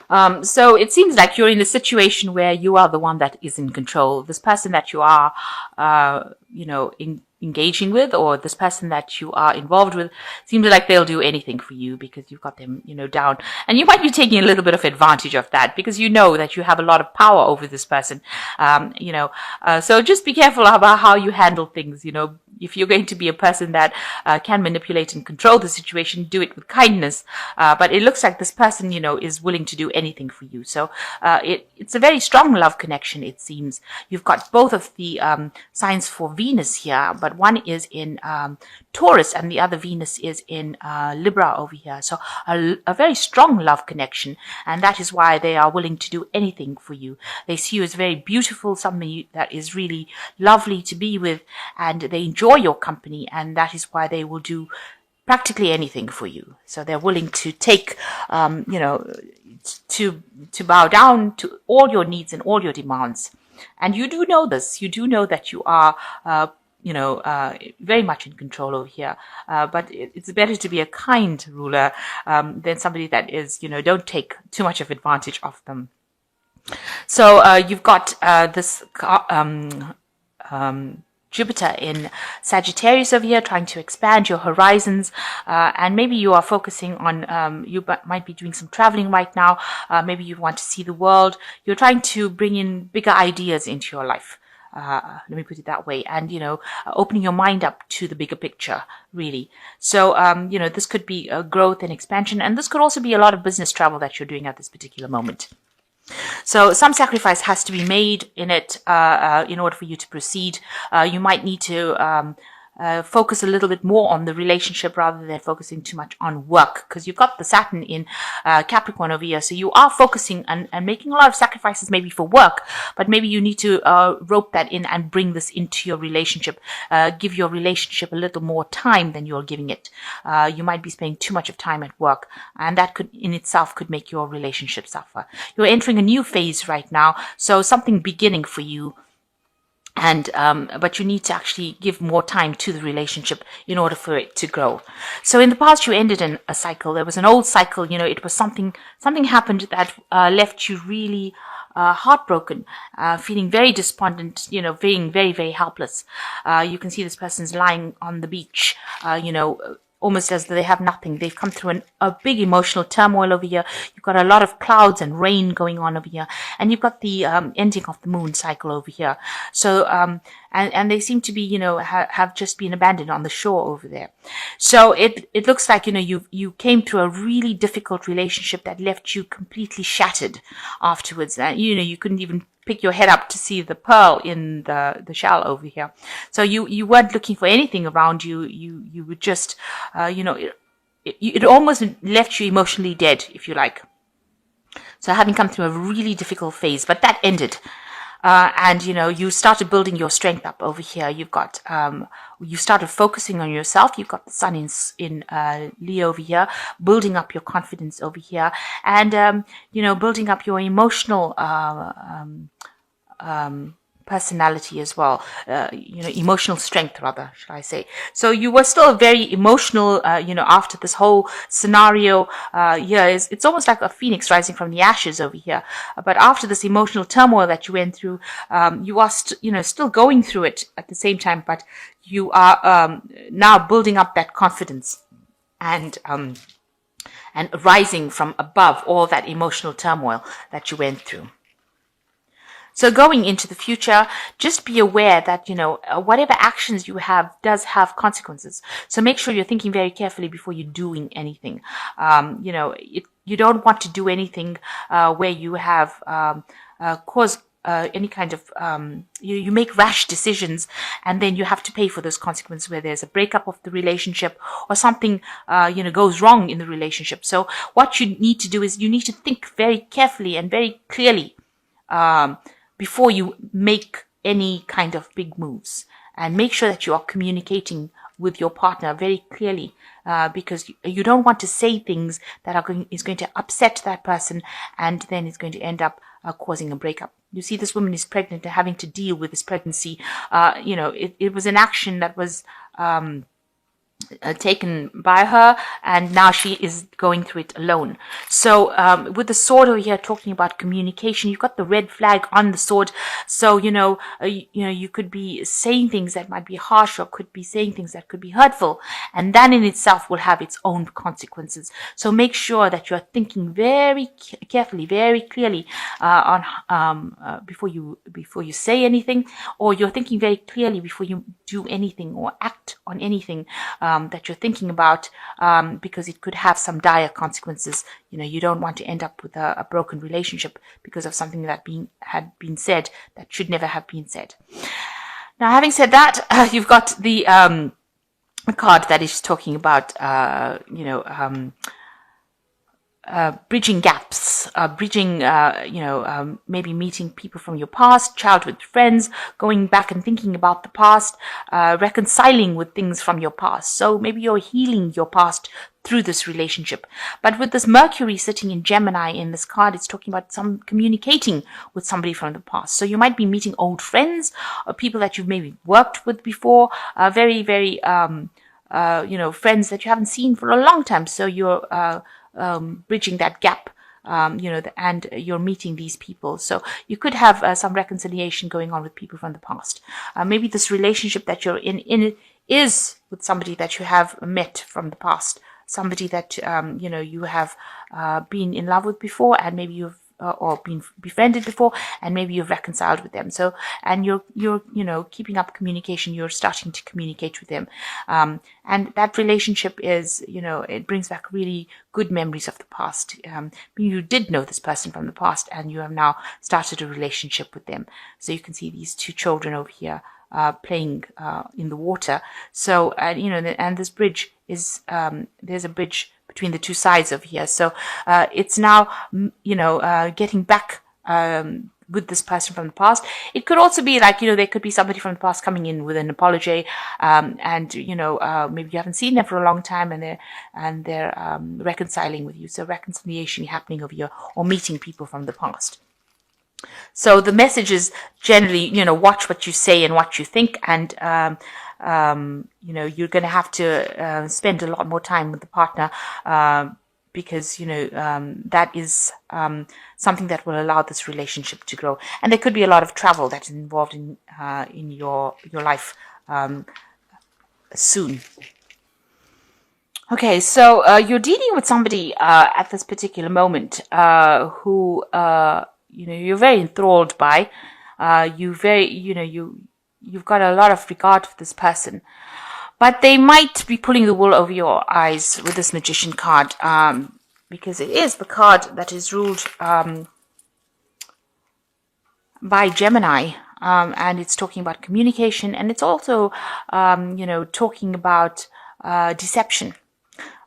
So it seems like you're in a situation where you are the one that is in control. This person that you are, engaging with, or this person that you are involved with, seems like they'll do anything for you because you've got them, down. And you might be taking a little bit of advantage of that because you know that you have a lot of power over this person. So just be careful about how you handle things. If you're going to be a person that can manipulate and control the situation, do it with kindness. But it looks like this person, is willing to do anything for you. So it's a very strong love connection, it seems. You've got both of the signs for Venus here, but one is in Taurus and the other Venus is in Libra over here. So a very strong love connection, and that is why they are willing to do anything for you. They see you as very beautiful, somebody that is really lovely to be with, and they enjoy your company, and that is why they will do practically anything for you. So they're willing to take, to bow down to all your needs and all your demands. And you do know this. You do know that you are, very much in control over here. But it's better to be a kind ruler than somebody that is, don't take too much of advantage of them. So you've got this Jupiter in Sagittarius over here, trying to expand your horizons, and maybe you are focusing on, you might be doing some traveling right now, maybe you want to see the world, you're trying to bring in bigger ideas into your life. Let me put it that way, and opening your mind up to the bigger picture, really. So this could be a growth and expansion, and this could also be a lot of business travel that you're doing at this particular moment. So some sacrifice has to be made in it in order for you to proceed. You might need to focus a little bit more on the relationship rather than focusing too much on work, because you've got the Saturn in Capricorn over here. So you are focusing and making a lot of sacrifices maybe for work, but maybe you need to rope that in and bring this into your relationship. Give your relationship a little more time than you're giving it. You might be spending too much of time at work, and that could in itself could make your relationship suffer. You're entering a new phase right now, so something beginning for you. And but you need to actually give more time to the relationship in order for it to grow. So in the past, you ended in a cycle. There was an old cycle. It was something happened that left you really heartbroken, feeling very despondent. Being very, very helpless. You can see this person's lying on the beach. Almost as though they have nothing. They've come through a big emotional turmoil over here. You've got a lot of clouds and rain going on over here. And you've got the ending of the moon cycle over here. So, and they seem to be, have just been abandoned on the shore over there. So it looks like, you came through a really difficult relationship that left you completely shattered afterwards. You couldn't even pick your head up to see the pearl in the shell over here. So you weren't looking for anything around you. You would just, it almost left you emotionally dead, if you like. So having come through a really difficult phase, but that ended. And you started building your strength up over here. You've got, you started focusing on yourself. You've got the sun in Leo over here, building up your confidence over here, and building up your emotional personality as well, emotional strength rather, should I say. So you were still very emotional, after this whole scenario. It's almost like a phoenix rising from the ashes over here. But after this emotional turmoil that you went through, you are still going through it at the same time, but you are now building up that confidence and rising from above all that emotional turmoil that you went through. So going into the future, just be aware that, whatever actions you have does have consequences. So make sure you're thinking very carefully before you're doing anything. You don't want to do anything where you have caused any kind of, you make rash decisions and then you have to pay for those consequences where there's a breakup of the relationship or something, goes wrong in the relationship. So what you need to do is you need to think very carefully and very clearly, before you make any kind of big moves, and make sure that you are communicating with your partner very clearly, because you don't want to say things that is going to upset that person, and then it's going to end up causing a breakup. You see, this woman is pregnant and having to deal with this pregnancy. It was an action that was taken by her, and now she is going through it alone. So with the sword over here talking about communication, you've got the red flag on the sword. So you could be saying things that might be harsh, or could be saying things that could be hurtful, and that in itself will have its own consequences. So make sure that you're thinking very carefully, very clearly before you say anything, or you're thinking very clearly before you do anything or act on anything that you're thinking about, because it could have some dire consequences. You don't want to end up with a broken relationship because of something that had been said that should never have been said. Now, having said that, you've got the card that is talking about, bridging gaps, maybe meeting people from your past, childhood friends, going back and thinking about the past, reconciling with things from your past. So maybe you're healing your past through this relationship. But with this Mercury sitting in Gemini in this card, it's talking about some communicating with somebody from the past. So you might be meeting old friends, or people that you've maybe worked with before, very, very, friends that you haven't seen for a long time. So you're bridging that gap, and you're meeting these people. So you could have some reconciliation going on with people from the past. Maybe this relationship that you're in is with somebody that you have met from the past, somebody that you have been in love with before, and maybe you've or been befriended before, and maybe you've reconciled with them. So, and you're keeping up communication. You're starting to communicate with them, and that relationship is it brings back really good memories of the past. You did know this person from the past, and you have now started a relationship with them. So you can see these two children over here playing in the water. So and this bridge is there's a bridge between the two sides of here. So it's now getting back with this person from the past. It could also be like there could be somebody from the past coming in with an apology, and maybe you haven't seen them for a long time, and they're reconciling with you. So reconciliation happening over here, or meeting people from the past. So the message is generally, watch what you say and what you think, and you're going to have to spend a lot more time with the partner, because that is something that will allow this relationship to grow. And there could be a lot of travel that's involved in your life soon. Okay, so you're dealing with somebody at this particular moment who you're very enthralled by. You've got a lot of regard for this person, but they might be pulling the wool over your eyes with this Magician card, because it is the card that is ruled by Gemini, and it's talking about communication, and it's also talking about deception.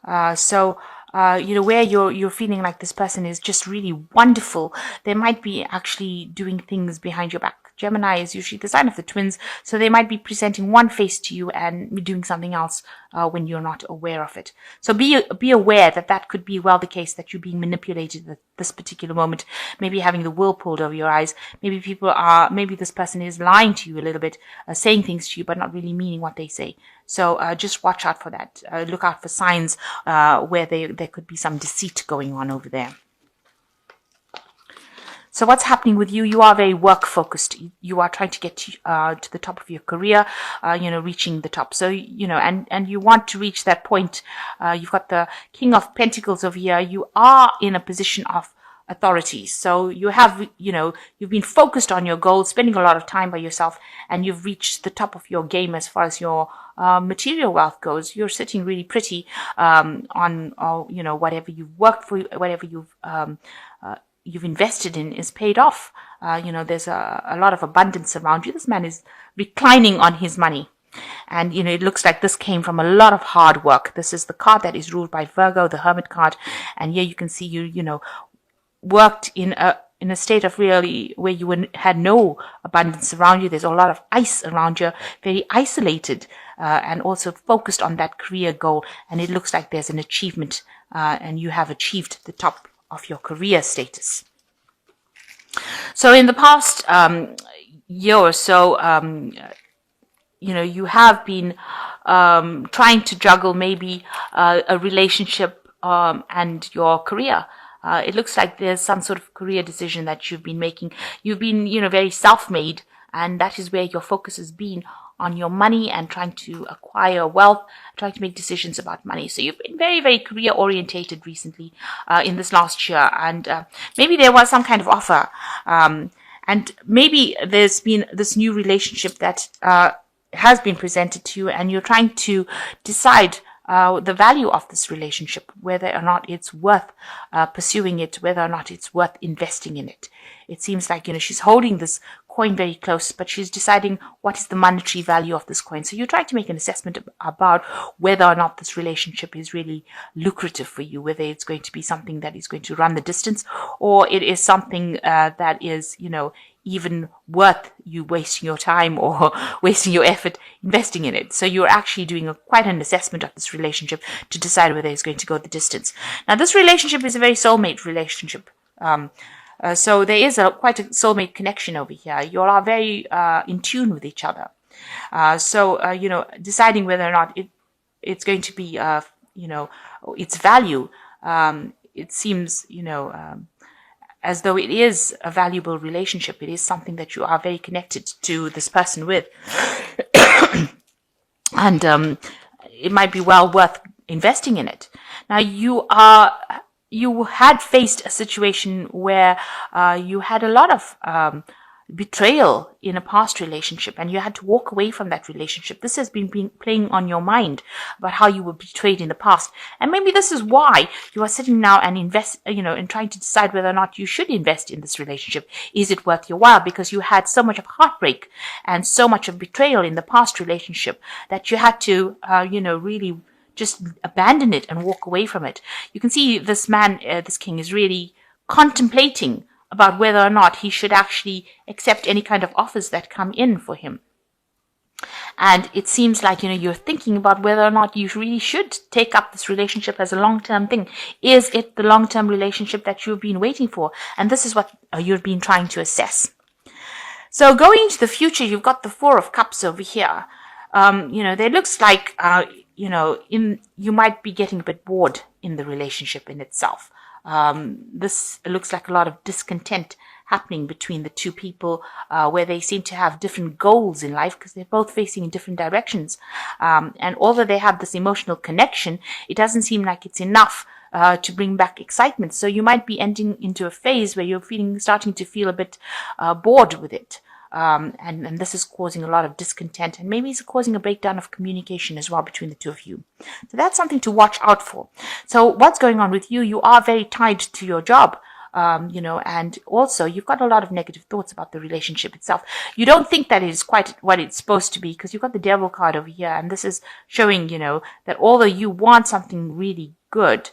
Where you're feeling like this person is just really wonderful, they might be actually doing things behind your back. Gemini is usually the sign of the twins, so they might be presenting one face to you and doing something else when you're not aware of it. So be aware that could be well the case, that you're being manipulated at this particular moment, maybe having the wool pulled over your eyes. Maybe this person is lying to you a little bit, saying things to you but not really meaning what they say. So just watch out for that. Look out for signs where there could be some deceit going on over there. So what's happening with you? You are very work focused. You are trying to get to the top of your career, reaching the top. So, and you want to reach that point. You've got the King of Pentacles over here. You are in a position of authority. So you have, you've been focused on your goals, spending a lot of time by yourself, and you've reached the top of your game as far as your material wealth goes. You're sitting really pretty on whatever you've worked for, whatever you've invested in is paid off. There's a lot of abundance around you. This man is reclining on his money. And, it looks like this came from a lot of hard work. This is the card that is ruled by Virgo, the Hermit card. And here you can see you worked in a state of really where you had no abundance around you. There's a lot of ice around you, very isolated, and also focused on that career goal. And it looks like there's an achievement, and you have achieved the top of your career status. So in the past year or so, you have been trying to juggle maybe a relationship and your career. It looks like there's some sort of career decision that you've been making. You've been, very self-made, and that is where your focus has been, on your money and trying to acquire wealth, trying to make decisions about money. So you've been very, very career orientated recently in this last year. And maybe there was some kind of offer. And maybe there's been this new relationship that has been presented to you, and you're trying to decide the value of this relationship, whether or not it's worth pursuing it, whether or not it's worth investing in it. It seems like, she's holding this coin very close, but she's deciding what is the monetary value of this coin. So you're trying to make an assessment about whether or not this relationship is really lucrative for you, whether it's going to be something that is going to run the distance, or it is something that is, even worth you wasting your time or wasting your effort investing in it. So you're actually doing quite an assessment of this relationship to decide whether it's going to go the distance. Now, this relationship is a very soulmate relationship. So there is quite a soulmate connection over here. You all are very in tune with each other. So deciding whether or not it's going to be, its value, it seems, as though it is a valuable relationship. It is something that you are very connected to this person with. And it might be well worth investing in it. Now, you had faced a situation where you had a lot of betrayal in a past relationship, and you had to walk away from that relationship. This has been playing on your mind about how you were betrayed in the past, and maybe this is why you are sitting now and and trying to decide whether or not you should invest in this relationship. Is it worth your while? Because you had so much of heartbreak and so much of betrayal in the past relationship that you had to, really just abandon it and walk away from it. You can see this man, this king, is really contemplating about whether or not he should actually accept any kind of offers that come in for him. And it seems like, you're thinking about whether or not you really should take up this relationship as a long-term thing. Is it the long-term relationship that you've been waiting for? And this is what you've been trying to assess. So going into the future, you've got the Four of Cups over here. There looks like, you might be getting a bit bored in the relationship in itself. This looks like a lot of discontent happening between the two people, where they seem to have different goals in life because they're both facing in different directions. And although they have this emotional connection, it doesn't seem like it's enough to bring back excitement. So you might be ending into a phase where you're starting to feel a bit bored with it. And this is causing a lot of discontent, and maybe it's causing a breakdown of communication as well between the two of you. So that's something to watch out for. So what's going on with you? You are very tied to your job, and also you've got a lot of negative thoughts about the relationship itself. You don't think that it is quite what it's supposed to be because you've got the Devil card over here, and this is showing, that although you want something really good,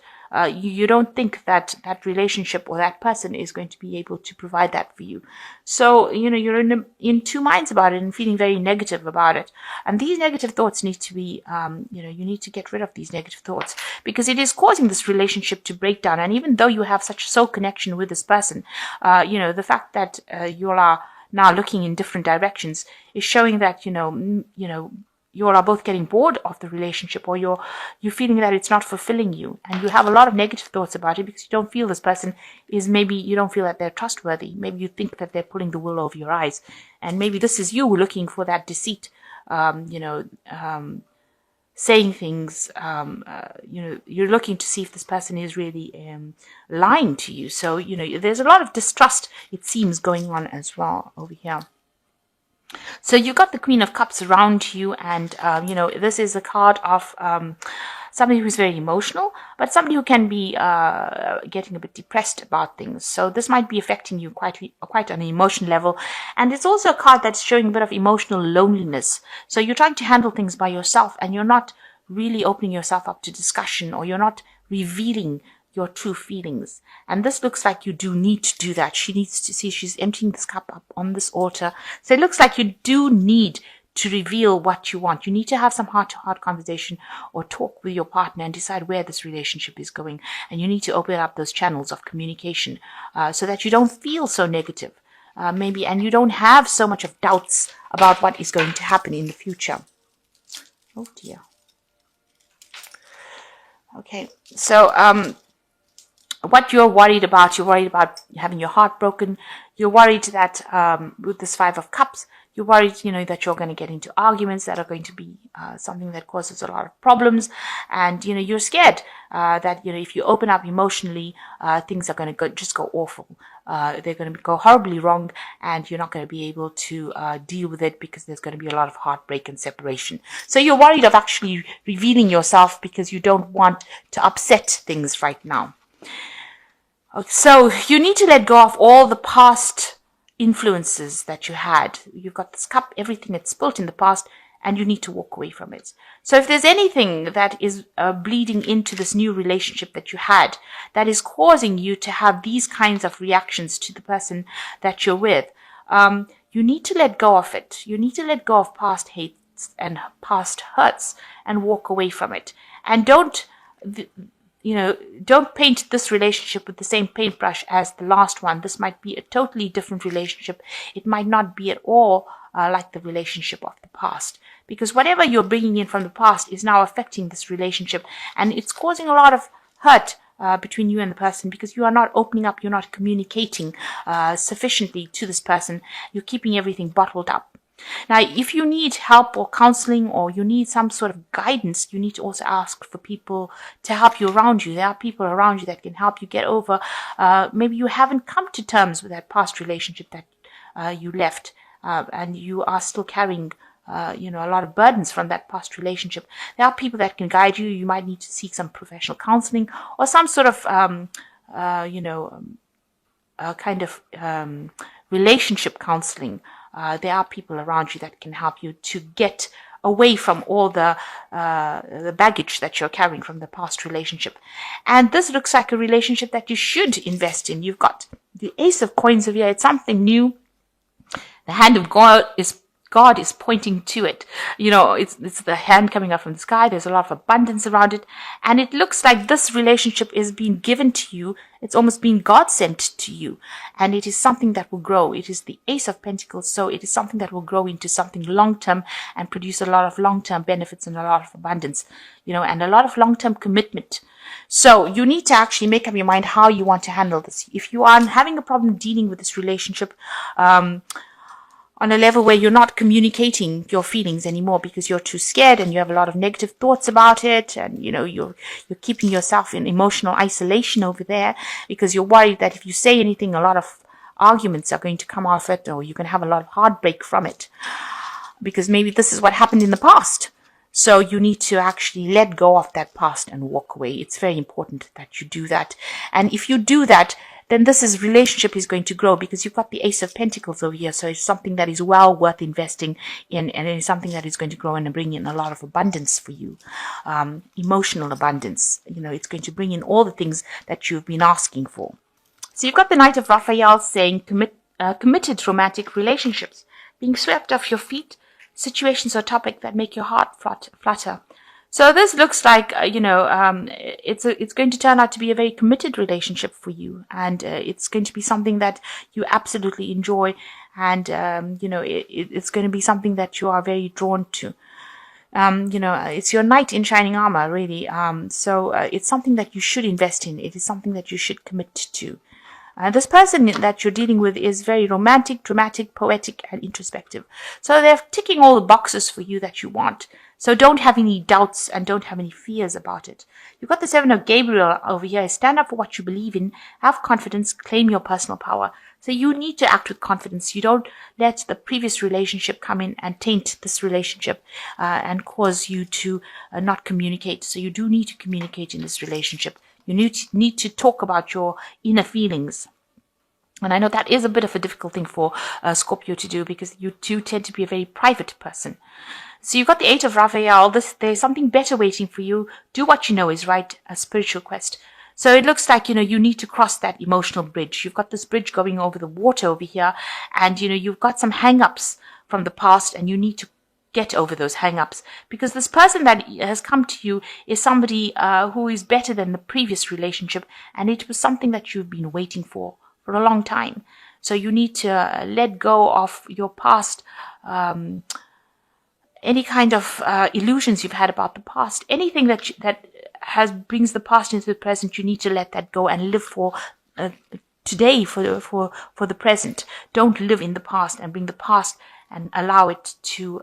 you don't think that relationship or that person is going to be able to provide that for you. So, you're in two minds about it and feeling very negative about it. And these negative thoughts need to be, you need to get rid of these negative thoughts because it is causing this relationship to break down. And even though you have such a soul connection with this person, the fact that you all are now looking in different directions is showing that, you all are both getting bored of the relationship, or you're feeling that it's not fulfilling you, and you have a lot of negative thoughts about it because you don't feel this person is, maybe you don't feel that they're trustworthy. Maybe you think that they're pulling the wool over your eyes, and maybe this is you looking for that deceit, saying things, you're looking to see if this person is really lying to you. So, there's a lot of distrust, it seems, going on as well over here. So you've got the Queen of Cups around you, and, this is a card of somebody who's very emotional, but somebody who can be getting a bit depressed about things. So this might be affecting you quite on an emotional level. And it's also a card that's showing a bit of emotional loneliness. So you're trying to handle things by yourself, and you're not really opening yourself up to discussion, or you're not revealing your true feelings. And this looks like you do need to do that. She needs to see, she's emptying this cup up on this altar. So it looks like you do need to reveal what you want. You need to have some heart-to-heart conversation or talk with your partner and decide where this relationship is going. And you need to open up those channels of communication so that you don't feel so negative, and you don't have so much of doubts about what is going to happen in the future. Oh dear. Okay, so what you're worried about having your heart broken. You're worried that with this Five of Cups, you're worried, that you're going to get into arguments that are going to be something that causes a lot of problems. And, you're scared that, if you open up emotionally, things are going to just go awful. They're going to go horribly wrong, and you're not going to be able to deal with it because there's going to be a lot of heartbreak and separation. So you're worried of actually revealing yourself because you don't want to upset things right now. So you need to let go of all the past influences that you had. You've got this cup, everything that's built in the past, and you need to walk away from it. So if there's anything that is bleeding into this new relationship that you had that is causing you to have these kinds of reactions to the person that you're with, you need to let go of it. You need to let go of past hates and past hurts and walk away from it. And don't paint this relationship with the same paintbrush as the last one. This might be a totally different relationship. It might not be at all like the relationship of the past, because whatever you're bringing in from the past is now affecting this relationship, and it's causing a lot of hurt between you and the person, because you are not opening up, you're not communicating sufficiently to this person. You're keeping everything bottled up. Now, if you need help or counseling, or you need some sort of guidance, you need to also ask for people to help you around you. There are people around you that can help you get over. Maybe you haven't come to terms with that past relationship that you left, and you are still carrying a lot of burdens from that past relationship. There are people that can guide you. You might need to seek some professional counseling or some sort of, kind of relationship counseling. There are people around you that can help you to get away from all the baggage that you're carrying from the past relationship. And this looks like a relationship that you should invest in. You've got the Ace of Coins over here. It's something new. The hand of God is pointing to it. It's the hand coming up from the sky. There's a lot of abundance around it. And it looks like this relationship is being given to you. It's almost being God sent to you. And it is something that will grow. It is the Ace of Pentacles. So it is something that will grow into something long-term and produce a lot of long-term benefits and a lot of abundance, and a lot of long-term commitment. So you need to actually make up your mind how you want to handle this. If you are having a problem dealing with this relationship, on a level where you're not communicating your feelings anymore because you're too scared and you have a lot of negative thoughts about it, and you're keeping yourself in emotional isolation over there because you're worried that if you say anything, a lot of arguments are going to come off it, or you can have a lot of heartbreak from it, because maybe this is what happened in the past. So you need to actually let go of that past and walk away. It's very important that you do that. And if you do that, then this relationship is going to grow, because you've got the Ace of Pentacles over here. So it's something that is well worth investing in, and it's something that is going to grow and bring in a lot of abundance for you. Emotional abundance. It's going to bring in all the things that you've been asking for. So you've got the Knight of Raphael saying committed romantic relationships, being swept off your feet, situations or topic that make your heart flutter. So this looks like, it's going to turn out to be a very committed relationship for you. And it's going to be something that you absolutely enjoy. And, it's going to be something that you are very drawn to. It's your knight in shining armor, really. So it's something that you should invest in. It is something that you should commit to. This person that you're dealing with is very romantic, dramatic, poetic, and introspective. So they're ticking all the boxes for you that you want. So don't have any doubts and don't have any fears about it. You've got the Seven of Gabriel over here. Stand up for what you believe in. Have confidence. Claim your personal power. So you need to act with confidence. You don't let the previous relationship come in and taint this relationship and cause you to not communicate. So you do need to communicate in this relationship. You need to talk about your inner feelings. And I know that is a bit of a difficult thing for Scorpio to do, because you do tend to be a very private person. So you've got the Eight of Raphael. There's something better waiting for you. Do what you know is right, a spiritual quest. So it looks like, you need to cross that emotional bridge. You've got this bridge going over the water over here, and, you've got some hang-ups from the past, and you need to get over those hang-ups, because this person that has come to you is somebody who is better than the previous relationship, and it was something that you've been waiting for a long time. So you need to let go of your past any kind of illusions you've had about the past, anything that brings the past into the present, you need to let that go and live for today, for the present. Don't live in the past and bring the past and allow it to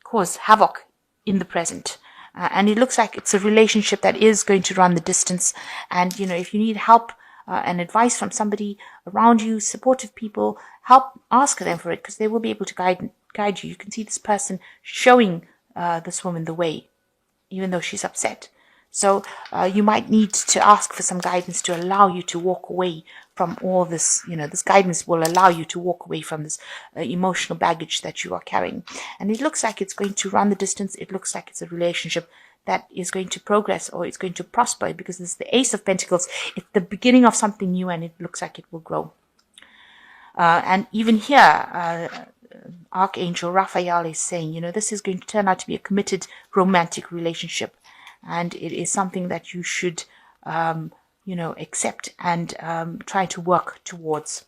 cause havoc in the present. And it looks like it's a relationship that is going to run the distance. And, if you need help and advice from somebody around you, supportive people, ask them for it, because they will be able to guide you. You can see this person showing this woman the way, even though she's upset. So you might need to ask for some guidance to allow you to walk away from all this. This guidance will allow you to walk away from this emotional baggage that you are carrying. And it looks like it's going to run the distance. It looks like it's a relationship that is going to progress, or it's going to prosper, because this is the Ace of Pentacles. It's the beginning of something new, and it looks like it will grow. And even here, Archangel Raphael is saying, this is going to turn out to be a committed romantic relationship. And it is something that you should, accept and try to work towards.